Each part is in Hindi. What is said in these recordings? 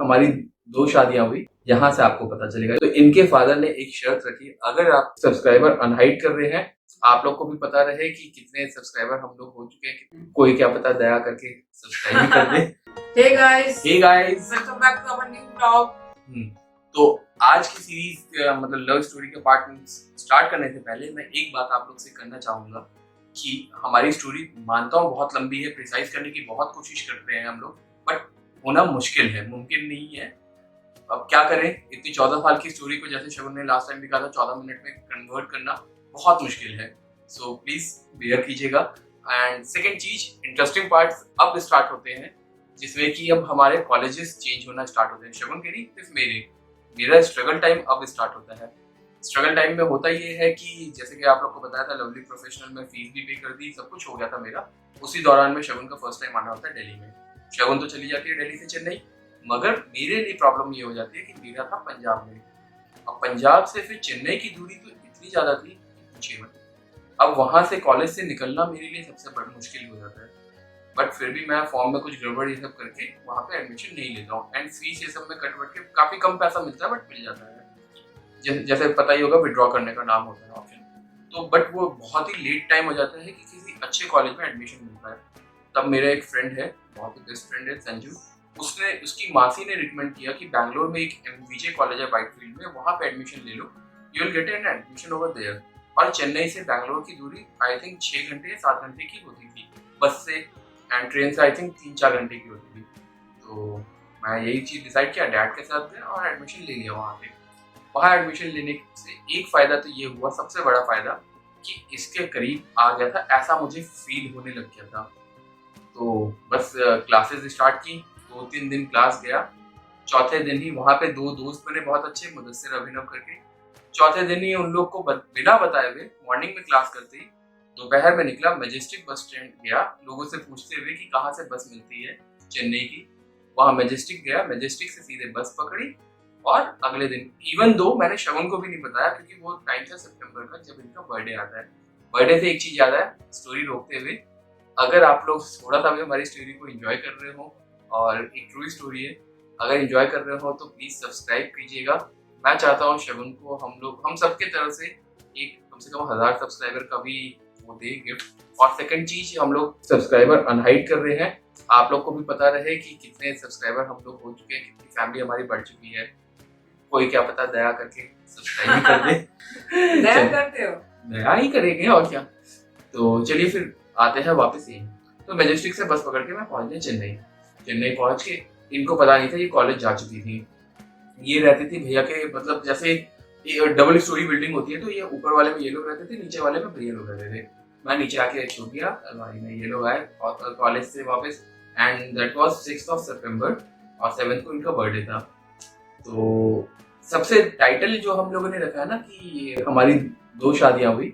हमारी 2 शादियां हुई, यहाँ से आपको पता चलेगा। तो इनके फादर ने एक शर्त रखी, अगर आप सब्सक्राइबर अनहाइड कर रहे हैं, आप लोग को भी पता रहे कि कितने सब्सक्राइबर हम लोग हो चुके हैं, कोई क्या पता दया करके सब्सक्राइब ही कर दे। Hey guys, welcome back to our new vlog. तो आज की सीरीज मतलब लव स्टोरी के पार्ट स्टार्ट करने से पहले मैं एक बात आप लोग से करना चाहूंगा कि हमारी स्टोरी मानता हूँ बहुत लंबी है, प्रिसाइज करने की बहुत कोशिश करते हैं हम लोग, बट होना मुश्किल है, मुमकिन नहीं है। अब क्या करें, इतनी 14 साल की स्टोरी को जैसे शगुन ने लास्ट टाइम भी कहा था 14 मिनट में कन्वर्ट करना बहुत मुश्किल है। सो प्लीज बेयर कीजिएगा। एंड सेकेंड चीज, इंटरेस्टिंग पार्ट्स अब स्टार्ट होते हैं जिसमें कि अब हमारे कॉलेजेस चेंज होना स्टार्ट होते हैं। शगुन के नहीं, सिर्फ मेरा स्ट्रगल टाइम अब स्टार्ट होता है। स्ट्रगल टाइम में होता ये है कि जैसे कि आप लोग को बताया था, लवली प्रोफेशनल में फीस भी पे कर दी, सब कुछ हो गया था मेरा। उसी दौरान में शगुन का फर्स्ट टाइम आना होता है दिल्ली में। शगुन तो चली जाती है दिल्ली से चेन्नई, मगर मेरे लिए प्रॉब्लम ये हो जाती है कि मेरा था पंजाब में। अब पंजाब से फिर चेन्नई की दूरी तो इतनी ज्यादा थी कि पूछिए मत। अब वहां से कॉलेज से निकलना मेरे लिए सबसे बड़ा मुश्किल हो जाता है, बट फिर भी मैं फॉर्म में कुछ गड़बड़ ये सब करके वहाँ पे एडमिशन नहीं लेता हूँ। एंड फीस ये सब में कट के काफी कम पैसा मिलता है, बट मिल जाता है। जैसे पता ही होगा, विड्रॉ करने का नाम होता है ऑप्शन। तो बट वो बहुत ही लेट टाइम हो जाता है कि किसी अच्छे कॉलेज में एडमिशन मिलता है। तब मेरा एक फ्रेंड है, बहुत ही बेस्ट फ्रेंड है, संजू। उसकी मासी ने रिकमेंड किया कि बैंगलोर में एक MVJ कॉलेज है व्हाइटफील्ड में, वहाँ पे एडमिशन ले लो, you will get an admission over there. और चेन्नई से बैंगलोर की दूरी आई थिंक 6 घंटे या 7 घंटे की होती थी बस से, एंड ट्रेन से आई थिंक 3-4 घंटे की होती थी। तो मैं यही चीज डिसाइड किया, डैड के साथ गया और एडमिशन ले लिया वहाँ पे। वहाँ एडमिशन लेने से एक फायदा तो ये हुआ, सबसे बड़ा फायदा, कि इसके करीब आ गया था ऐसा मुझे फील होने लग गया था। तो बस क्लासेस स्टार्ट की, 2-3 दिन क्लास गया। चौथे दिन ही वहाँ पे 2 दोस्त बने बहुत अच्छे, मुदस्सिर, अभिनव करके। चौथे दिन ही उन लोग को बिना बताए हुए मॉर्निंग में क्लास करते ही दोपहर में निकला, मैजेस्टिक बस स्टैंड गया, लोगों से पूछते हुए कि कहाँ से बस मिलती है चेन्नई की। वहाँ मैजेस्टिक गया, मैजेस्टिक से सीधे बस पकड़ी, और अगले दिन, इवन दो मैंने शगुन को भी नहीं बताया क्योंकि वो टाइम था सितंबर का जब इनका बर्थडे आता है। बर्थडे से एक चीज याद है स्टोरी रोकते हुए, अगर आप लोग थोड़ा सा भी हमारी स्टोरी को एंजॉय कर रहे हो, और एक ट्रू स्टोरी है, अगर एंजॉय कर रहे हो तो प्लीज सब्सक्राइब कीजिएगा। मैं चाहता हूँ शगुन को हम सबके तरफ से एक कम से कम 1000 सब्सक्राइबर का भी वो दे गिफ्ट। और सेकंड चीज, हम लोग सब्सक्राइबर अनहाइड कर रहे हैं, आप लोग को भी पता रहे कि कितने सब्सक्राइबर हम लोग हो चुके हैं, कितनी फैमिली हमारी बढ़ चुकी है। कोई क्या पता दया करके सब्सक्राइब ही कर दे। दया करते हो? दया ही करेंगे और क्या। तो चलिए फिर आते हैं वापस यहीं। तो मैजेस्टिक से बस पकड़ के मैं पहुंच गया चेन्नई। चेन्नई पहुंच के, इनको पता नहीं था ये कॉलेज जा चुकी थी। ये रहती थी भैया के, मतलब जैसे डबल स्टोरी बिल्डिंग होती है, तो ये ऊपर वाले में ये लोग रहते थे, नीचे वाले में भैया लोग रहते थे। मैं नीचे आके छूट गया अलमारी में, ये लोग आए और कॉलेज से वापस, एंड दैट वाज 6 सितंबर, और 7 को इनका बर्थडे था। तो सबसे टाइटल जो हम लोगों ने रखा है ना कि हमारी 2 शादियां हुई,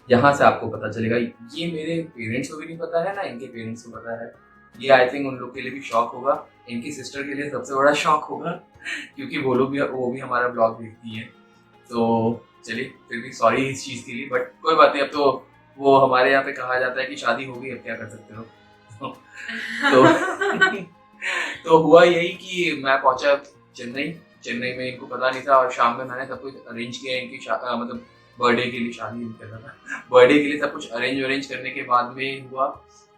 यहाँ से आपको पता चलेगा। ये मेरे पेरेंट्स को भी नहीं पता है ना इनके पेरेंट्स को पता है। ये आई थिंक उन लोग के लिए भी शॉक होगा, इनकी सिस्टर के लिए सबसे बड़ा शॉक होगा क्योंकि वो भी हमारा ब्लॉग देखती है। तो चलिए, फिर भी सॉरी इस चीज़ के लिए, बट कोई बात नहीं। अब तो वो हमारे यहाँ पे कहा जाता है कि शादी हो गई, अब क्या कर सकते हो। तो तो हुआ यही कि मैं पहुंचा चेन्नई में इनको पता नहीं था, और शाम में मैंने सब कुछ अरेंज किया इनकी मतलब बर्थडे के लिए, शादी नहीं कर रहा था, बर्थडे के लिए सब कुछ अरेंज करने के बाद में हुआ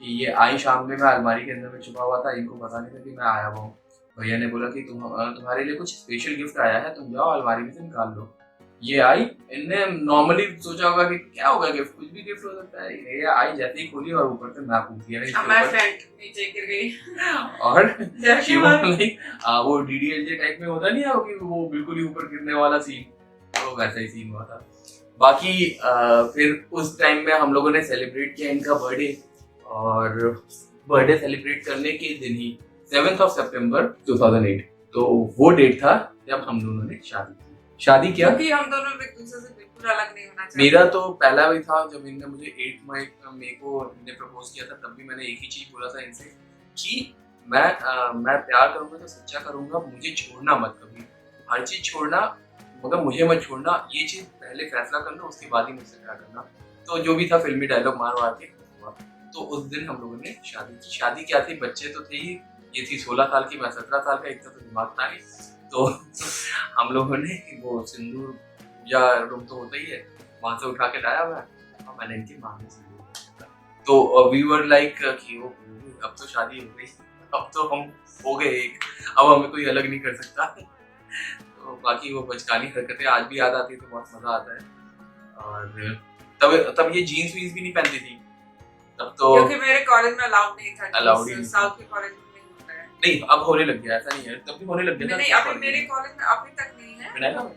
कि ये आई शाम में। मैं अलमारी के अंदर में छुपा हुआ था, इनको पता नहीं था कि मैं आया हुआ हूँ। भैया ने बोला कि तुम्हारे लिए कुछ स्पेशल गिफ्ट आया है, तुम जाओ अलमारी में से निकाल लो। ये आई, इनने नॉर्मली सोचा होगा कि क्या होगा गिफ्ट, कुछ भी गिफ्ट हो सकता है। ये आई, जैसे ही खोली और ऊपर से मैप पूछ दिया नीचे गिर गई और वो DDLJ टाइप में होता नहीं है कि वो बिल्कुल ही ऊपर गिरने वाला सीन, तो वैसा ही सीन हुआ था। बाकी फिर उस टाइम में हम लोगों ने सेलिब्रेट किया इनका बर्थडे, और बर्थडे सेलिब्रेट करने के दिन ही 7 सितंबर 2008, तो वो डेट था जब हम दोनों ने शादी किया। क्योंकि हम दोनों एक दूसरे से बिल्कुल अलग नहीं होना चाहते। मेरा तो पहला भी था जब इनने मुझे 8 मई को इनने प्रपोज किया था, तब भी मैंने एक ही चीज बोला था इनसे कि मैं प्यार करूंगा तो सच्चा करूंगा, मुझे छोड़ना मत कभी, हर चीज छोड़ना मगर मुझे मत छोड़ना, ये चीज पहले फैसला करना, उसके बाद ही मुझसे प्यार करना। तो जो भी था फिल्मी डायलॉग मार के हुआ। तो उस दिन हम लोगों ने शादी की। शादी क्या थी, बच्चे तो थे ही, ये थी 16 साल की, मैं 17 साल का, इतना तो दिमाग था नहीं। तो हम लोगों ने वो सिंदूर या रूम तो होता ही है, वहां से उठा के लाया मैं, और मैंने इनकी मांग में सिंदूर डाला। तो वी वर लाइक कि वो अब तो शादी हो गई, अब तो हम हो गए एक, अब हमें कोई अलग नहीं कर सकता। तो बाकी वो बचकानी हरकतें आज भी याद आती है तो बहुत मजा आता है। और तब ये जीन्स वीन्स भी नहीं पहनती थी तब तो, क्योंकि मेरे कॉलेज में अलाउड नहीं था, अलाउड ही नहीं था। साउथ के कॉलेज में नहीं होता है। नहीं अब होने लग गया, ऐसा नहीं है, तब भी होने लग गया था। नहीं, अभी मेरे कॉलेज में अभी तक नहीं है। विनायका में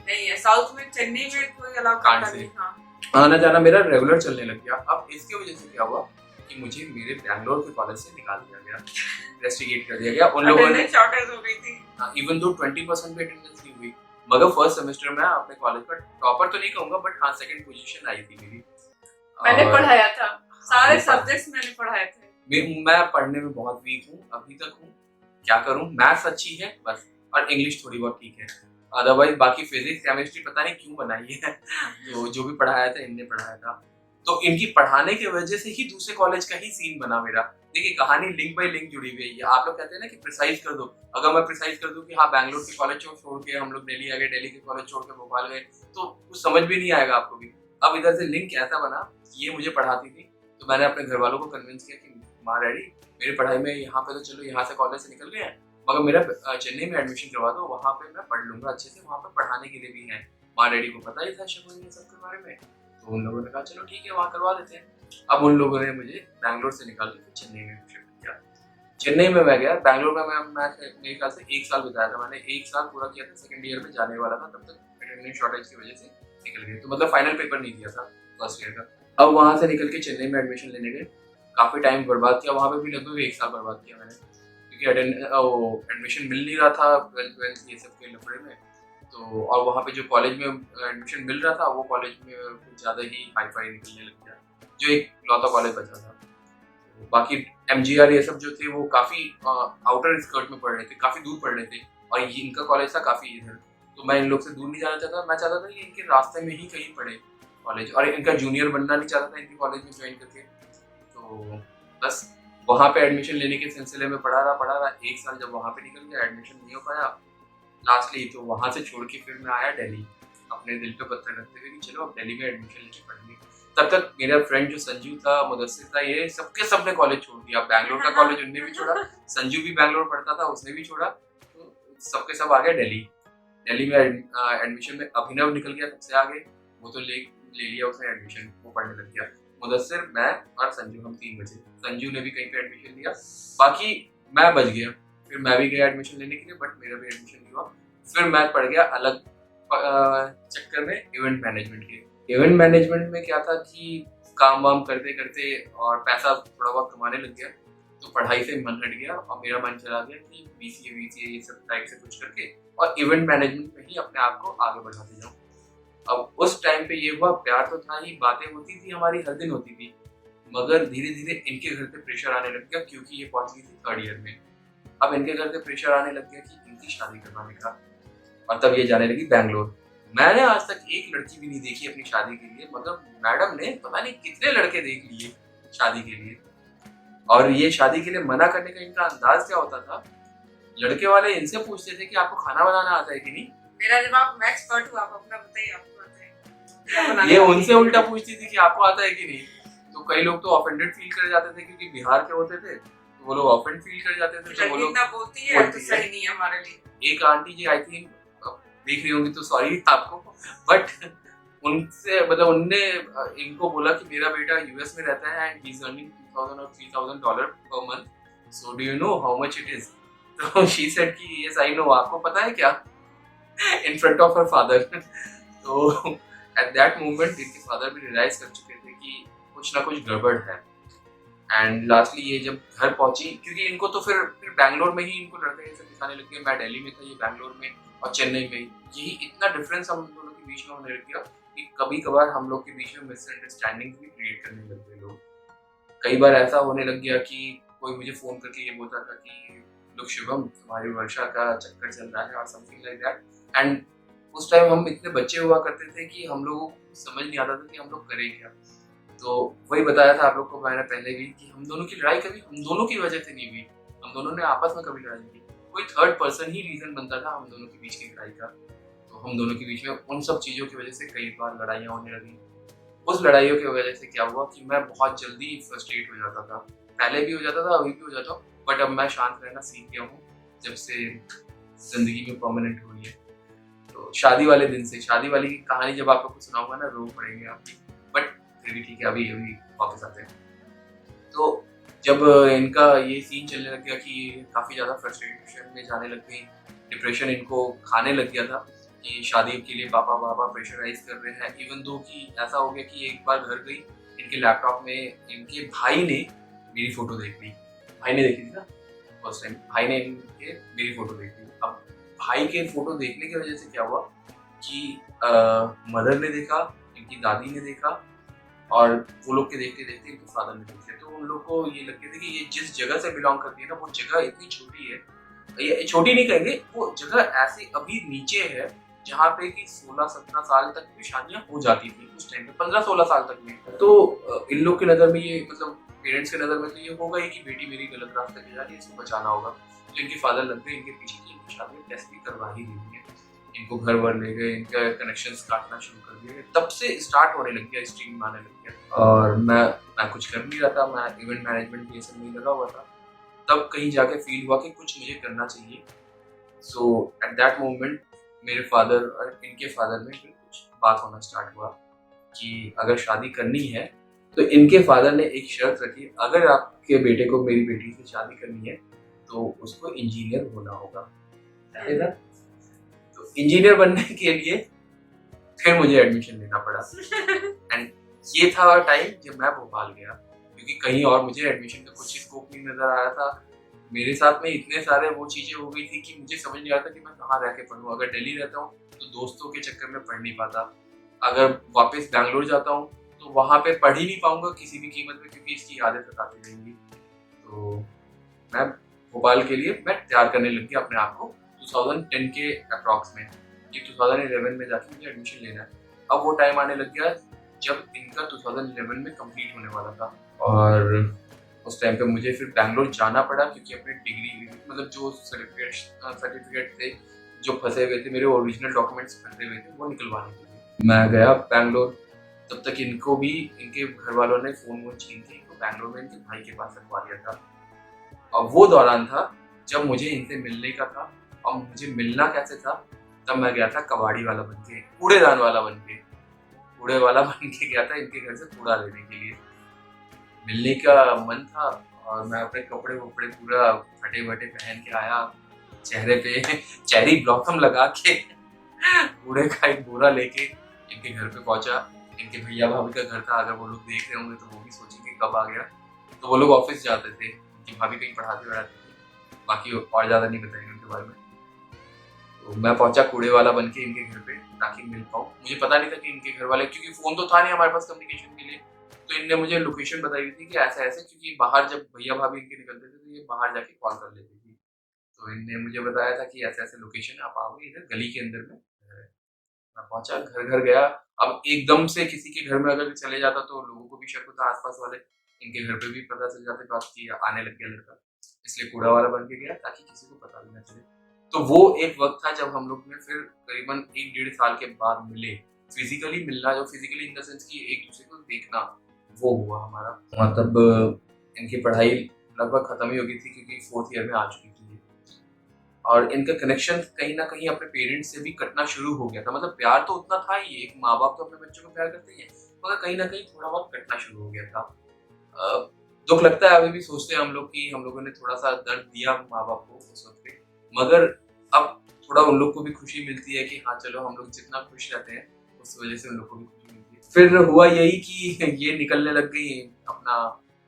नहीं है, साउथ में, चेन्नई में कोई अलाउ करता नहीं। हाँ, आना जाना मेरा रेगुलर चलने लग गया। अब इसकी वजह से क्या हुआ कि मुझे मेरे बैंगलोर के कॉलेज से निकाल दिया गया, रेस्ट्रिकेट कर दिया गया उन लोगों ने। शॉर्टेज हो गई थी। इवन दो 20% भी अटेंडेंस नहीं हुई, मगर फर्स्ट सेमेस्टर में अपने कॉलेज का टॉपर तो नहीं कहूंगा, बट हाँ सेकंड पोजीशन आई थी मेरी। मैंने पढ़ाया था, सारे सब्जेक्ट्स मैंने पढ़ाए थे। मैं पढ़ने में बहुत वीक हूँ, अभी तक हूँ। क्या करूँ, मैथ्स अच्छी है बस, और इंग्लिश थोड़ी बहुत ठीक है, अदरवाइज बाकी फिजिक्स केमिस्ट्री पता नहीं क्यों बनाई है। तो जो भी पढ़ाया था इनने पढ़ाया था, तो इनकी पढ़ाने की वजह से ही दूसरे कॉलेज का ही सीन बना मेरा। देखिए कहानी लिंक बाय लिंक जुड़ी हुई है। आप लोग कहते हैं ना कि प्रिसाइज कर दो, अगर मैं प्रिसाइज कर दूं कि हाँ बैंगलोर के कॉलेज छोड़ के हम लोग दिल्ली आ गए, दिल्ली के कॉलेज छोड़ के भोपाल गए, तो कुछ समझ भी नहीं आएगा आपको भी। अब इधर से लिंक ऐसा बना कि ये मुझे पढ़ाती थी, तो मैंने अपने घर वालों को कन्विंस किया कि माँ डैडी मेरी पढ़ाई में यहाँ पे तो चलो यहाँ से कॉलेज से निकल गए हैं, मगर मेरा चेन्नई में एडमिशन करवा दो, वहाँ पे मैं पढ़ लूंगा अच्छे से, वहाँ पे पढ़ाने के लिए भी है। माँ डैडी को पता ही था शगुन ये सब के बारे में, तो उन लोगों ने कहा चलो ठीक है वहाँ करवा देते हैं। अब उन लोगों ने मुझे बैंगलोर से निकाल के चेन्नई में शिफ्ट किया। चेन्नई में मैं गया, बैंगलोर में मैं मेरे ख्याल से 1 साल बिताया था मैंने, 1 साल पूरा किया था, सेकंड ईयर में जाने वाला था, तब तक अटेंडेंस शॉर्टेज की वजह से निकल गए, तो मतलब फाइनल पेपर नहीं दिया था फर्स्ट ईयर का। अब वहाँ से निकल के चेन्नई में एडमिशन लेने गए, काफ़ी टाइम बर्बाद किया वहाँ पे भी, लगभग 1 साल बर्बाद किया मैंने, क्योंकि एडमिशन मिल नहीं रहा था, 12th ये सब के लफड़े में। तो और वहाँ पे जो कॉलेज में एडमिशन मिल रहा था वो कॉलेज में कुछ ज़्यादा ही हाई फाई निकलने लग गया, जो एक लौता कॉलेज बचा था। तो बाकी MGR ये सब जो थे वो काफ़ी आउटर स्कर्ट में पढ़ रहे थे, काफ़ी दूर पढ़ रहे थे, और ये इनका कॉलेज था काफ़ी इधर, तो मैं इन लोग से दूर नहीं जाना चाहता, मैं चाहता था कि इनके रास्ते में ही कहीं पढ़े कॉलेज, और इनका जूनियर बनना नहीं चाहता था इनके कॉलेज में ज्वाइन करके। तो बस वहाँ पे एडमिशन लेने के सिलसिले में पढ़ा रहा 1 साल, जब वहाँ पे निकल गया एडमिशन नहीं हो पाया लास्टली, तो वहाँ से छोड़ के फिर मैं आया दिल्ली, अपने दिल पे पत्थर रखते हुए कि चलो अब दिल्ली में एडमिशन लेके पढ़ेंगे। तब तक मेरा फ्रेंड जो संजू था, मुदस्सिर था, ये सबने कॉलेज छोड़ दिया, बैंगलोर का कॉलेज उनने भी छोड़ा, संजू भी बैंगलोर पढ़ता था उसने भी छोड़ा, तो सबके सब आ गए दिल्ली में एडमिशन में अभिनव निकल गया सबसे आगे, वो तो ले लिया उसने एडमिशन, वो पढ़ने लग गया। मुदस्सिर, मैं और संजू, हम 3 बचे। संजू ने भी कहीं पे एडमिशन लिया, बाकी मैं बच गया, फिर मैं भी गया एडमिशन लेने के लिए, बट मेरा भी एडमिशन नहीं हुआ। फिर मैं पढ़ गया अलग चक्कर में, इवेंट मैनेजमेंट के। इवेंट मैनेजमेंट में क्या था कि काम वाम करते करते और पैसा थोड़ा बहुत कमाने लग गया, तो पढ़ाई से मन हट गया और मेरा मन चला गया कि BCA ये सब टाइप से कुछ करके और इवेंट मैनेजमेंट में ही अपने आप को आगे बढ़ाते जाऊँ। अब उस टाइम पे ये हुआ, प्यार तो था ही, बातें होती थी हमारी, हर दिन होती थी, मगर धीरे धीरे इनके घर से प्रेशर आने लग गया, क्योंकि ये पहुंच गई थी 3rd ईयर में। अब इनके घर से प्रेशर आने लग गया कि इनकी शादी करवाने का, और तब ये जाने लगी बैंगलोर। मैंने आज तक एक लड़की भी नहीं देखी अपनी शादी के लिए, मतलब मैडम ने पता नहीं कितने लड़के देख लिए शादी के लिए, और ये शादी के लिए मना करने का इनका अंदाज क्या होता था, लड़के वाले इनसे पूछते थे कि आपको खाना बनाना आता है कि नहीं। मेरा जवाब मैं एक्सपर्ट हूँ, आप अपना बताइए, आपको आता है? ये उनसे उल्टा पूछती थी कि आपको आता है कि नहीं, तो कई लोग तो ऑफेंडेड फील कर जाते थे, क्योंकि बिहार के होते थे तो वो लोग ऑफेंड फील कर जाते थे, तो वो लोग बोलती है तो सही नहीं है हमारे लिए। एक आंटी जी आई थिंक देख रही होंगी तो सॉरी आपको, बट उनसे मतलब उनने इनको बोला कि मेरा बेटा US में रहता है and he is earning $2,000 or $3,000 per month, so do you know how much it is? तो she said कि yes I know, आपको पता है क्या, in front of her father। तो at that moment इनके फादर भी रियलाइज कर चुके थे कि कुछ ना कुछ गड़बड़ है, एंड लास्टली ये जब घर पहुंची, क्योंकि इनको तो फिर बैंगलोर में ही इनको लड़के ऐसे दिखाने लग गए, मैं दिल्ली में था, ये बैंगलोर में और चेन्नई में, यही इतना डिफरेंस हम दोनों के बीच में होने लग गया कि कभी कभार हम लोग के बीच में मिसअंडरस्टैंडिंग भी क्रिएट करने लग गए लोग। कई बार ऐसा होने लग गया कि कोई मुझे फोन करके ये बोलता था कि लोग शुभम तुम्हारी वर्षा का चक्कर चल रहा है और समथिंग लाइक दैट, एंड उस टाइम हम इतने बच्चे हुआ करते थे कि हम लोगों को समझ नहीं आता था कि हम लोग करें क्या। तो वही बताया था आप लोग को मैंने पहले भी कि हम दोनों की लड़ाई कभी हम दोनों की वजह से नहीं हुई, हम दोनों ने आपस में कभी लड़ाई नहीं की, कोई थर्ड पर्सन ही रीजन बनता था हम दोनों के बीच की लड़ाई का। तो हम दोनों के बीच में उन सब चीज़ों की वजह से कई बार लड़ाइयाँ होने लगी। उस लड़ाइयों की वजह से क्या हुआ कि मैं बहुत जल्दी फ्रस्ट्रेट हो जाता था। पहले भी हो जाता था, अभी भी हो जाता हूँ, बट अब मैं शांत रहना सीख गया हूँ जब से ज़िंदगी में परमानेंट हुई है। तो शादी वाले दिन से, शादी वाली कहानी जब आप लोग को सुनाऊंगा ना, रो पड़ेंगे आपकी, बट फिर भी ठीक है, अभी अभी वापस आते हैं। तो जब इनका ये सीन चलने लग गया कि काफ़ी ज़्यादा फ्रस्ट्रेशन में जाने लग गई, डिप्रेशन इनको खाने लग गया था कि शादी के लिए पापा वापा प्रेशराइज कर रहे हैं। इवन दो कि ऐसा हो गया कि एक बार घर गई, इनके लैपटॉप में इनके भाई ने मेरी फोटो देख ली। भाई ने देखी थी ना फर्स्ट टाइम, भाई ने इनके मेरी फोटो देखी। अब भाई के फोटो देखने की वजह से क्या हुआ कि मदर ने देखा, इनकी दादी ने देखा, और वो लोग के देखते देखते इनके फादर ने देख लिया। तो उन लोग को ये लगता था कि ये जिस जगह से बिलोंग करती है ना, वो जगह इतनी छोटी है, ये छोटी नहीं कहेंगे, वो जगह ऐसे अभी नीचे है जहाँ पे कि 16-17 साल तक भी शादियां हो जाती थी उस टाइम पे, 15-16 साल तक में। तो इन लोग की नज़र में ये, मतलब पेरेंट्स के नज़र में तो ये होगा ही कि बेटी मेरी गलत रास्ते पे जा रही है, इसको बचाना होगा। तो इनके फादर लग गए इनके पीछे की इनकी शादी टेस्ट भी करवा ही दी है। इनको घर वर ले गए, इनका कनेक्शंस काटना शुरू कर दिए। तब से स्टार्ट होने लग गया, स्ट्रीम आने लग गया, और मैं कुछ कर नहीं रहा था, मैं इवेंट मैनेजमेंट ये सब नहीं लगा हुआ था। तब कहीं जाके फील हुआ कि कुछ मुझे करना चाहिए। सो एट दैट मोमेंट मेरे फादर और इनके फादर में फिर कुछ बात होना स्टार्ट हुआ कि अगर शादी करनी है तो इनके फादर ने एक शर्त रखी, अगर आपके बेटे को मेरी बेटी से शादी करनी है तो उसको इंजीनियर होना होगा। तो इंजीनियर बनने के लिए फिर मुझे एडमिशन लेना पड़ा। एंड ये था टाइम जब मैं भोपाल गया, क्योंकि कहीं और मुझे एडमिशन का कुछ स्कोप नहीं नजर आ रहा था। मेरे साथ में इतने सारे वो चीजें हो गई थी कि मुझे समझ नहीं आता कि मैं कहाँ रह के पढ़ूँ। अगर दिल्ली रहता हूँ तो दोस्तों के चक्कर में पढ़ नहीं पाता, अगर वापस बैंगलोर जाता हूँ तो वहाँ पे पढ़ ही नहीं पाऊंगा किसी भी कीमत में, क्योंकि इसकी आदत सताती रहेंगी। तो मैं भोपाल के लिए मैं तैयार करने लग गया अपने आप को 2010 के अप्रॉक्स में, कि 2011 में जाके मुझे एडमिशन लेना है। अब वो टाइम आने लग गया जब इनका 2011 में कंप्लीट होने वाला था, और उस टाइम पे मुझे फिर बैंगलोर जाना पड़ा, क्योंकि अपने डिग्री, मतलब जो सर्टिफिकेट थे जो फंसे हुए थे, मेरे ओरिजिनल डॉक्यूमेंट्स फंसे हुए थे, वो निकलवाने के लिए मैं गया बैंगलोर। तब तक इनको भी इनके घर वालों ने फोन वोन छीन के इनको बैंगलोर में इनके भाई के पास रखवा दिया था। और वो दौरान था जब मुझे इनसे मिलने का था, और मुझे मिलना कैसे था, तब मैं गया था कबाड़ी वाला बन के, कूड़ेदान वाला बन के, कूड़े वाला बन के गया था इनके घर से कूड़ा लेने के लिए। मिलने का मन था, और मैं अपने कपड़े वपड़े पूरा फटे वटे पहन के आया, चेहरे पे चेरी ब्लॉसम लगा के कूड़े का एक बोरा लेके इनके घर पे पहुंचा। इनके भैया भाभी का घर था, अगर वो लोग देख रहे होंगे तो वो भी सोचेंगे कब आ गया। तो वो लोग ऑफिस जाते थे, इनकी भाभी कहीं पढ़ाते वढ़ाते थे, बाकी और ज़्यादा नहीं बताएंगे उनके बारे में। तो मैं पहुंचा कूड़े वाला बन के इनके घर पे ताकि मिल पाऊँ। मुझे पता नहीं था कि इनके घर वाले, क्योंकि फ़ोन तो था नहीं हमारे पास कम्युनिकेशन के लिए, तो इनने मुझे लोकेशन बताई हुई थी कि ऐसा ऐसे, क्योंकि बाहर जब भैया भाभी इनके निकलते थे तो ये बाहर जाके कॉल कर लेती थी। तो इनने मुझे बताया था कि ऐसे ऐसे लोकेशन आप आओगे इधर गली के अंदर में। मैं पहुंचा, घर घर गया। अब एकदम से किसी के घर में अगर चले जाता तो लोगों को भी शक होता, आसपास वाले, इनके घर पे भी पता चल जाते बात की आने लग गया लड़का, इसलिए कूड़ा वाला बन के गया ताकि किसी को पता भी ना चले। तो वो एक वक्त था जब हम लोग ने फिर करीबन 1-1.5 साल के बाद मिले। फिजिकली मिलना, जो फिजिकली इन द सेंस की एक दूसरे को देखना, वो हुआ हमारा। मतलब इनकी पढ़ाई लगभग खत्म ही हो गई थी, क्योंकि 4th ईयर में आ चुकी थी ये। और इनका कनेक्शन कहीं ना कहीं अपने पेरेंट्स से भी कटना शुरू हो गया था। मतलब प्यार तो उतना था ही, एक माँ बाप तो अपने बच्चों को प्यार करते हैं, मगर कहीं ना कहीं थोड़ा बहुत कटना शुरू हो गया था। दुख लगता है, अभी भी सोचते हैं हम लोग कि हम लोगों ने थोड़ा सा दर्द दिया माँ बाप को उस वक्त पे, मगर अब थोड़ा उन लोग को भी खुशी मिलती है कि हाँ चलो, हम लोग जितना खुश रहते हैं उस वजह से उन लोग को भी खुशी मिलती है। फिर हुआ यही कि ये निकलने लग गई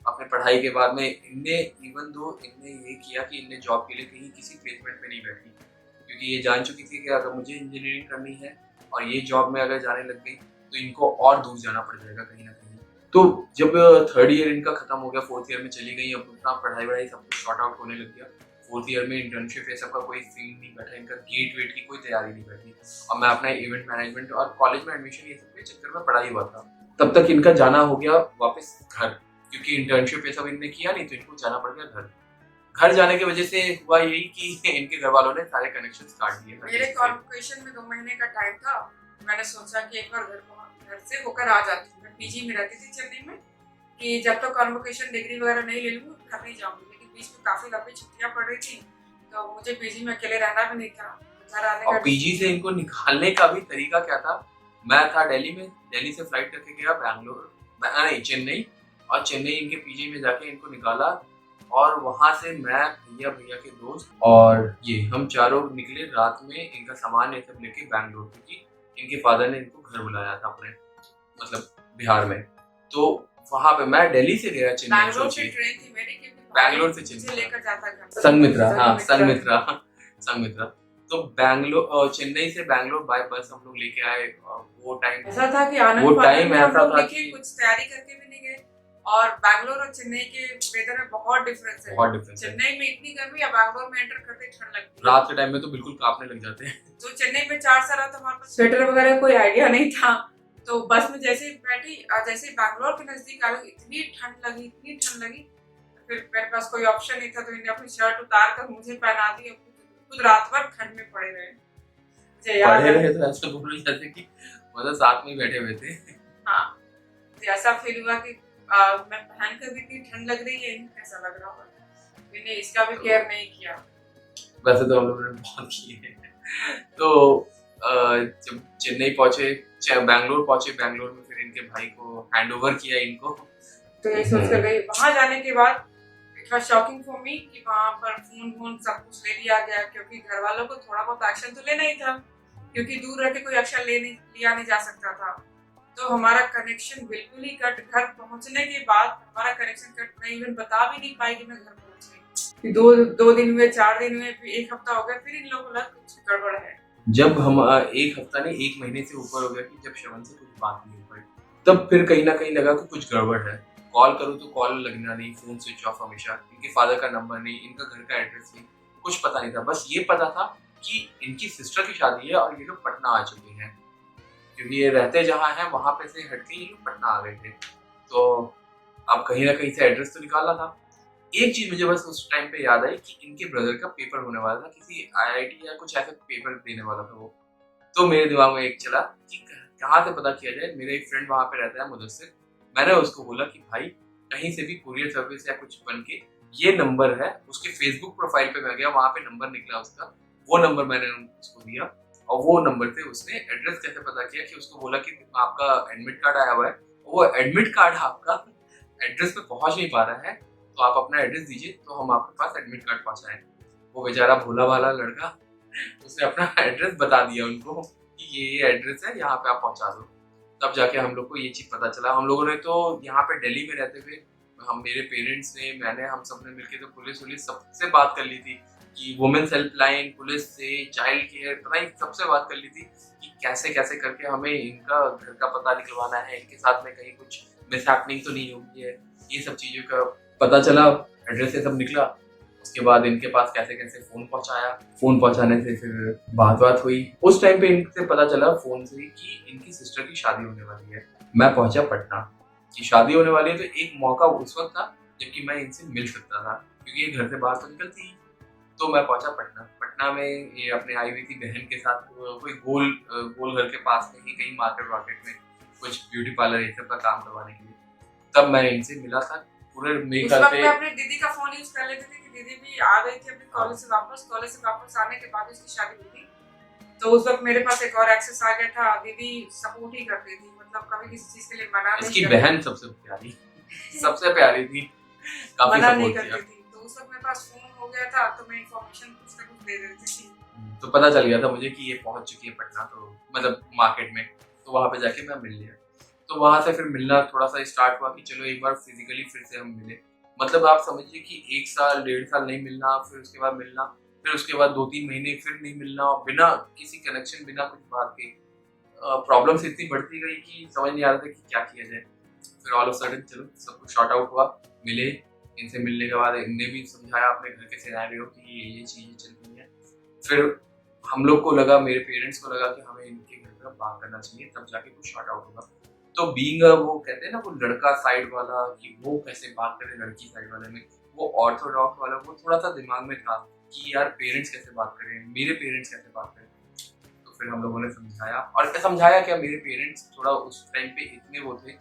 अपने पढ़ाई के बाद में। इनने इवन दो इनने ये किया कि इनने जॉब के लिए कहीं किसी प्लेसमेंट में नहीं बैठी, क्योंकि ये जान चुकी थी कि अगर मुझे इंजीनियरिंग करनी है और ये जॉब में अगर जाने लग गई तो इनको और दूर जाना पड़ जाएगा कहीं ना कहीं। तो जब 3rd ईयर इनका खत्म हो गया, 4th ईयर में चली गई, अब अपना पढ़ाई वढ़ाई सब कुछ शॉर्ट आउट होने लग गया। 4th ईयर में इंटर्नशिप, ये सबका कोई सीन नहीं बैठा, इनका गेट वेट की कोई तैयारी नहीं बैठी, और मैं अपना इवेंट मैनेजमेंट और कॉलेज में एडमिशन ये सब के चक्कर में पढ़ा ही हुआ था। तब तक इनका जाना हो गया वापस घर, क्योंकि इंटर्नशिप ये सब इनने किया नहीं, तो इनको जाना पड़ गया घर। घर जाने की वजह से हुआ यही कि इनके घर वालों ने सारे कनेक्शन काट दिए। मेरे कॉन्वोकेशन में 2 महीने का टाइम था। मैंने सोचा कि एक बार घर से होकर आ जाती हूँ। मैं पीजी में रहती थी चेन्नई में, कि जब तक कॉन्वोकेशन डिग्री वगैरह नहीं ले लूँगी घर नहीं जाऊँगी। लेकिन बीच में काफ़ी लंबी छुट्टियाँ पड़ रही थी, तो मुझे पीजी में अकेले रहना भी नहीं था। घर आने का और पीजी से इनको निकालने का भी तरीका क्या था, मैं था दिल्ली में, दिल्ली से फ्लाइट करके गया बैंगलोर, नहीं चेन्नई, और चेन्नई इनके पीजी में जाके इनको निकाला, और वहां से मैं भैया भैया के दोस्त और ये हम चारों निकले रात में इनका सामान ये सब लेके बैंगलोर, क्योंकि इनके फादर ने इनको घर बुलाया था अपने, मतलब बिहार में। तो वहां पे मैं दिल्ली से गया चेन्नई, बैंगलोर से ट्रेन थी मेरी, क्योंकि बैंगलोर से मुझे चेन्नई लेकर जाता घर। संघमित्रा, हाँ संघमित्रा। तो बैंगलोर चेन्नई से बैंगलोर बाय बस हम लोग लेके आए। वो टाइम ऐसा था कि आनंद वो फानंद टाइम में हम ऐसा लोग था लेके कि कुछ तैयारी करके भी नहीं गए। और बैंगलोर और चेन्नई के वेदर में बहुत डिफरेंस है। बहुत डिफरेंस है। चेन्नई में इतनी गर्मी या बैंगलोर में एंटर करते ही ठंड लगती है। रात के टाइम में तो बिल्कुल कांपने लग जाते हैं। तो चेन्नई में 4 साल रहा तो हमारे पास स्वेटर वगैरह कोई आइडिया नहीं था। तो बस में जैसे ही बैठी, जैसे ही बैंगलोर के नजदीक आ गई, इतनी ठंड लगी, इतनी ठंड लगी। फिर मेरे पास कोई ऑप्शन नहीं था, तो इन्हें अपनी शर्ट उतार कर मुझे पहना दी। खुद रात भर ठंड में पड़े रहे। मुझे याद पढ़े है, रहे तो ऐसा बोल जैसे कि मतलब साथ में ही बैठे हुए थे। हाँ, मुझे ऐसा फील हुआ कि मैं पहन कर भी इतनी ठंड लग रही है, इन्हें कैसा लग रहा होगा। इन्हें इसका भी केयर नहीं किया। वैसे तो हम लोगों ने बहुत किए हैं। तो जब चेन्नई पहुंचे, बैंगलोर पहुंचे, बैंगलोर में फिर इनके भाई को हैंड ओवर किया इनको। तो ये सोच कर गई। वहां जाने के बाद it was shocking for me कि वहां पर फोन सब कुछ ले लिया गया, क्योंकि घर वालों को थोड़ा बहुत एक्शन तो लेना ही था, क्योंकि दूर रह के कोई एक्शन लिया नहीं जा सकता था। तो हमारा कनेक्शन बिल्कुल ही कट। घर पहुंचने के बाद हमारा कनेक्शन कट। मैं इवन बता भी नहीं पाई कि मैं घर पहुंच गई। दो दिन हुए, 4 दिन हुए, फिर 1 हफ्ता हो गया। फिर इन लोगों को लगा कुछ गड़बड़ है। जब हम 1 हफ्ता नहीं 1 महीने से ऊपर हो गया कि जब श्रवण से कुछ बात नहीं हो पाई, तब फिर कहीं ना कहीं लगा कि कुछ गड़बड़ है। कॉल करूँ तो कॉल लगना नहीं, फोन स्विच ऑफ हमेशा, इनके फादर का नंबर नहीं, इनका घर का एड्रेस नहीं, कुछ पता नहीं था। बस ये पता था कि इनकी सिस्टर की शादी है और ये लोग पटना आ चुके हैं, क्योंकि ये रहते जहाँ हैं वहां पे से हटके ये लोग पटना आ गए थे। तो अब कहीं ना कहीं से एड्रेस तो निकाला था। एक चीज मुझे बस उस टाइम पे याद आई कि इनके ब्रदर का पेपर होने वाला था, किसी आईआईटी या कुछ ऐसा पेपर देने वाला था वो। तो मेरे दिमाग में एक चला कि कहाँ से पता किया जाए। मेरा एक फ्रेंड वहां पे रहता है मुदस्सिर, मैंने उसको बोला कि भाई कहीं से भी कुरियर सर्विस या कुछ बन के ये नंबर है। उसके फेसबुक प्रोफाइल पे मैं गया, वहां पे नंबर निकला उसका, वो नंबर मैंने उसको दिया, और वो नंबर पे उसने एड्रेस कैसे पता किया कि उसको बोला कि आपका एडमिट कार्ड आया हुआ है, वो एडमिट कार्ड आपका एड्रेस पे पहुंच नहीं पा रहा है, तो आप अपना एड्रेस दीजिए तो हम आपके पास एडमिट कार्ड पहुंचाएं। वो बेचारा भोला भाला लड़का, उसने अपना एड्रेस बता दिया उनको कि ये एड्रेस है, यहाँ पे आप पहुंचा दो। तब जाके हम लोग को ये चीज पता चला। हम लोगों ने तो यहाँ पे दिल्ली में रहते हुए, हम मेरे पेरेंट्स ने, मैंने, हम सब ने मिलकर तो पुलिस सबसे बात कर ली थी कि वुमेन्स हेल्पलाइन, पुलिस से, चाइल्ड केयर, पता नहीं सबसे बात कर ली थी कि कैसे कैसे करके हमें इनका घर का पता निकलवाना है, इनके साथ में कहीं कुछ मिसहैपनिंग तो नहीं होगी है, ये सब चीजों का पता चला। एड्रेस से सब निकला। उसके बाद इनके पास कैसे कैसे फोन पहुंचाया, फोन पहुंचाने से फिर बात हुई। उस टाइम पे इनसे पता चला फोन से कि इनकी सिस्टर की शादी होने वाली है। मैं पहुंचा पटना कि शादी होने वाली है, तो एक मौका उस वक्त था जबकि मैं इनसे मिल सकता था, क्योंकि ये घर से बाहर तो निकलती ही। तो मैं पहुंचा पटना। पटना में ये अपने आई हुई थी बहन के साथ, कोई गोल घर के पास में ही कहीं मार्केट वार्केट में कुछ ब्यूटी पार्लर ये सब का काम करवाने के लिए। तब मैं इनसे मिला था। पूरे मेरे उस ख्याल वक्त पे मैं अपनी दीदी का फोन यूज कर लेती थी कि दीदी भी आ गई थी अपने कॉलेज से वापस आने के बाद उसकी शादी हुई थी। तो उस वक्त मेरे पास एक और एक्सेस आ गया था। दीदी सपोर्ट ही करती थी, मतलब कभी किसी चीज के लिए मना नहीं इसकी बहन सबसे प्यारी सबसे प्यारी थी, काफी मना नहीं सपोर्ट किया। करती थी। तो उस वक्त मेरे पास फोन हो गया था, तो मैं इंफॉर्मेशन कुछ ना कुछ दे देती थी। तो पता चल गया था मुझे कि ये पहुंच चुकी है पटना, तो मतलब मार्केट में। तो वहां पे जाके मैं मिल लिया। तो वहां से फिर मिलना थोड़ा सा स्टार्ट हुआ कि चलो एक बार फिजिकली फिर से हम मिले। मतलब आप समझिए कि 1 साल 1.5 साल नहीं मिलना, फिर उसके बाद मिलना, फिर उसके बाद 2-3 महीने फिर नहीं मिलना, बिना किसी कनेक्शन, बिना कुछ बात के। प्रॉब्लम्स इतनी बढ़ती गई कि समझ नहीं आ रहा था कि क्या किया जाए। फिर ऑल ऑफ सडन चलो सब कुछ शॉर्ट आउट हुआ, मिले। इनसे मिलने के बाद इनने भी समझाया अपने घर के सिनेरियो कि ये चीजें चल रही हैं। फिर हम लोग को लगा, मेरे पेरेंट्स को लगा कि हमें इनके घर पर बात करना चाहिए, तब जाके कुछ शॉर्ट आउट होगा। तो बीइंग वो कहते हैं ना वो लड़का साइड वाला, कि वो कैसे बात करे लड़की साइड वाले में, वो ऑर्थोडॉक्स वाला वो थोड़ा सा दिमाग में था कि यार पेरेंट्स कैसे बात करें, मेरे पेरेंट्स कैसे बात करें। तो फिर हम लोगों ने समझाया, और समझाया क्या, मेरे पेरेंट्स थोड़ा उस टाइम पे इतने वो थे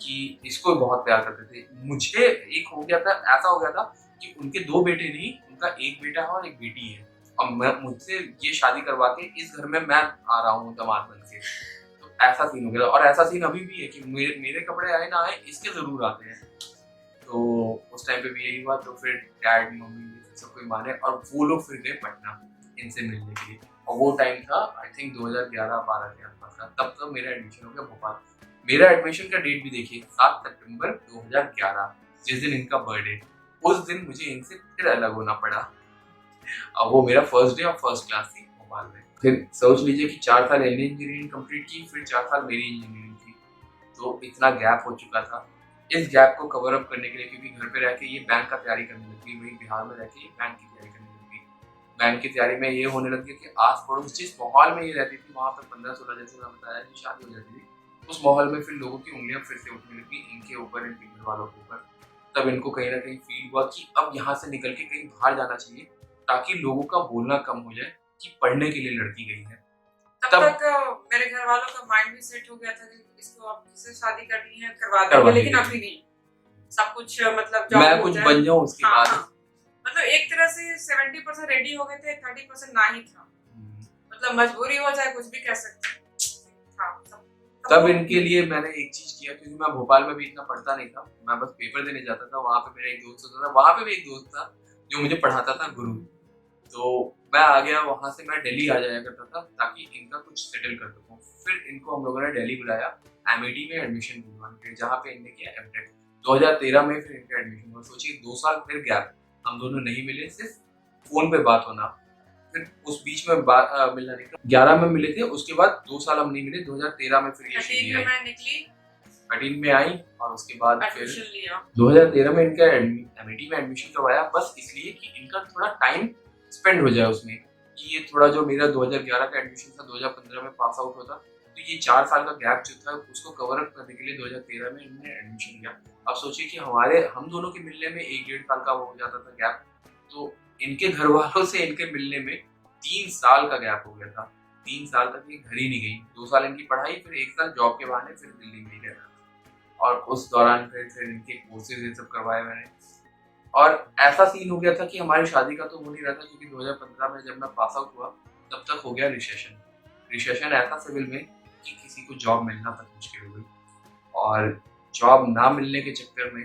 कि इसको बहुत प्यार करते थे। मुझे एक हो गया था, ऐसा हो गया था कि उनके 2 बेटे नहीं, उनका 1 बेटा है और 1 बेटी है, और मैं मुझसे ये शादी करवा के इस घर में मैं आ रहा हूँ दामाद बन के। तो ऐसा सीन हो गया, और ऐसा सीन अभी भी है कि मेरे कपड़े आए ना आए, इसके जरूर आते हैं। तो उस टाइम पे भी यही हुआ। तो फिर डैड मम्मी सब कोई माने, और वो लोग फिर गए पटना इनसे मिलने के लिए। और वो टाइम था आई थिंक 2011-12 के आसपास का। तब तक मेरा एडमिशन हो गया भोपाल। मेरा एडमिशन का डेट भी देखिए 7 सितंबर 2011, जिस दिन इनका बर्थडे। उस दिन मुझे इनसे फिर अलग होना पड़ा। अब वो मेरा फर्स्ट डे और फर्स्ट क्लास थी भोपाल में। फिर सोच लीजिए कि 4 साल इन्हें इंजीनियरिंग कंप्लीट की, फिर 4 साल मेरी इंजीनियरिंग थी। तो इतना गैप हो चुका था। इस गैप को कवर अप करने के लिए, क्योंकि घर पे रह के ये बैंक का तैयारी करने लगी, वही बिहार में रह के ये बैंक की तैयारी करने लगी। बैंक की तैयारी में ये होने लगी कि आस पड़ोस जिस माहौल में ये रहती थी, वहाँ पर 15-16 जैसे मैं बताया कि शादी हो जाती थी, उस माहौल में फिर लोगों की उंगलियां फिर से उठने लगी इनके ऊपर, इनके घर वालों के ऊपर। तब इनको कहीं ना कहीं फील हुआ कि अब यहाँ से निकल के कहीं बाहर जाना चाहिए, ताकि लोगों का बोलना कम हो जाए कि पढ़ने के लिए लड़की गई है। तब तक मेरे घर वालों का माइंड भी सेट हो गया था कि इसको अब किससे शादी करनी है करवा देंगे, लेकिन अभी नहीं। सब कुछ मतलब जॉब मैं कुछ बन जाऊं उसके बाद। मतलब एक तरह से 70% रेडी हो गए थे, 30% ना ही था। मतलब मजबूरी हो जाए, कुछ भी कह सकते हैं। तब इनके लिए मैंने एक चीज किया, क्योंकि मैं भोपाल में भी इतना पढ़ता नहीं था, मैं बस पेपर देने जाता था। वहां पे मेरा एक दोस्त होता था, वहां पे भी एक दोस्त था जो मुझे पढ़ाता था, गुरु। तो मैं आ गया वहां से, मैं दिल्ली आ जाया करता था ताकि इनका कुछ सेटल कर सकूं। फिर इनको हम लोगों ने दिल्ली बुलाया एमआईटी में एडमिशन दिलवाने के लिए, जहाँ पे इनने किया एमटेक। 2013 में फिर इनका एडमिशन हुआ। सोचिए 2 साल फिर गैप, हम दोनों नहीं मिले, सिर्फ फोन पे बात होना। फिर उस बीच में मिलना नहीं था। 11 में मिले थे, उसके बाद 2 साल हम नहीं मिले। 2013 में फिर ये चीज आई, 13 में आई, और उसके बाद फिर 2013 में इनका एमआईटी में एडमिशन करवाया, बस इसलिए कि इनका थोड़ा टाइम स्पेंड हो जाए उसमें, कि ये थोड़ा जो मेरा 2011 का एडमिशन था 2015 में पास आउट होता, तो ये 4 साल का गैप जो था उसको कवर अप करने के लिए 2013 में इन्होंने एडमिशन लिया। अब सोचिए कि हम दोनों के मिलने में 1-1.5 साल का हो जाता था गैप, तो इनके घर वालों से इनके मिलने में 3 साल का गैप हो गया था। 3 साल तक ये घर ही नहीं गई। 2 साल इनकी पढ़ाई, फिर 1 साल जॉब के बहाने फिर दिल्ली में ही रहना। और उस दौरान फिर इनके कोर्सेज ये सब करवाए मैंने। और ऐसा सीन हो गया था कि हमारी शादी का तो हो नहीं रहा था, क्योंकि 2015 में जब मैं पास आउट हुआ तब तक हो गया रिसेशन ऐसा सिविल में कि किसी को जॉब मिलना तक मुश्किल हो गई। और जॉब ना मिलने के चक्कर में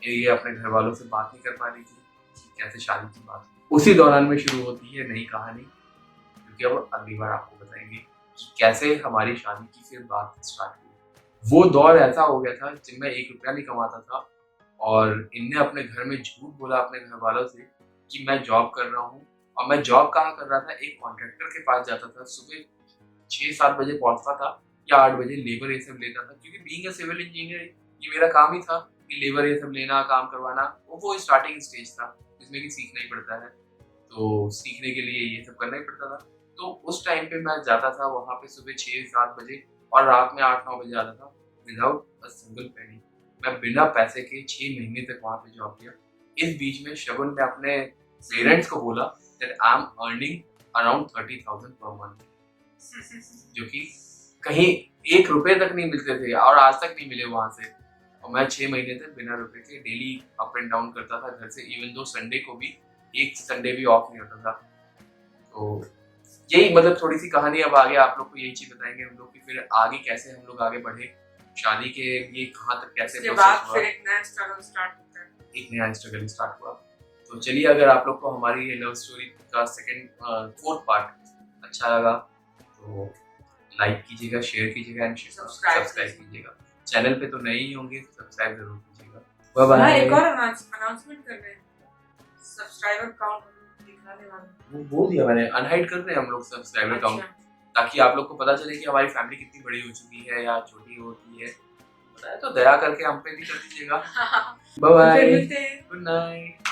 ये अपने घर वालों से बात नहीं कर पा रही थी कि कैसे शादी की बात। उसी दौरान में शुरू होती है नई कहानी, क्योंकि अब अगली बार आपको बताएंगे कि कैसे हमारी शादी की फिर बात स्टार्ट हुई। वो दौर ऐसा हो गया था जब मैं 1 रुपया नहीं कमाता था, और इनने अपने घर में झूठ बोला अपने घर वालों से कि मैं जॉब कर रहा हूँ। और मैं जॉब कहाँ कर रहा था, एक कॉन्ट्रैक्टर के पास जाता था, सुबह 6-7 बजे पहुंचता था या 8 बजे लेबर ये सब लेता था, क्योंकि बीइंग अ सिविल इंजीनियर ये मेरा काम ही था कि लेबर ये सब लेना, काम करवाना। वो स्टार्टिंग स्टेज था जिसमें कि सीखना ही पड़ता है, तो सीखने के लिए ये सब करना ही पड़ता था। तो उस टाइम पे मैं जाता था वहाँ पे सुबह 6-7 बजे, और रात में 8-9 बजे आता था, विदाउट अ सिंगल पेनी। मैं बिना पैसे के 6 महीने तक वहाँ पे जॉब किया। इस बीच में शगुन ने अपने पेरेंट्स को बोला that I am earning around 30,000 per month, जो कि कहीं 1 रुपए तक नहीं मिलते थे, और आज तक नहीं मिले वहां से। और मैं 6 महीने तक बिना रुपए के डेली अप एंड डाउन करता था घर से, इवन दो संडे को भी, एक संडे भी ऑफ नहीं होता था। तो यही मतलब थोड़ी सी कहानी। अब आगे आप लोग को यही चीज बताएंगे हम लोग कि फिर आगे कैसे हम लोग आगे बढ़े, शादी के लिए कहाँ तक कैसे प्रोसेस हुआ, एक नया स्ट्रगल स्टार्ट हुआ। तो चलिए, अगर आप लोग को हमारी ये लव स्टोरी का फोर्थ पार्ट अच्छा लगा तो लाइक कीजिएगा, शेयर कीजिएगा एंड सब्सक्राइब कीजिएगा। चैनल पे तो नए ही होंगे, सब्सक्राइब जरूर कीजिएगा। Bye bye. एक और अनाउंसमेंट कर रहे हैं, सब्सक्राइबर काउंट दिखाने वाले। वो बोल दिया मैंने, अनहाइड कर रहे हैं हम लोग सब्सक्राइबर काउंट, ताकि आप लोग को पता चले कि हमारी फैमिली कितनी बड़ी हो चुकी है या छोटी होती है। तो दया करके हम पे भी कर दीजिएगा। Bye bye, good night.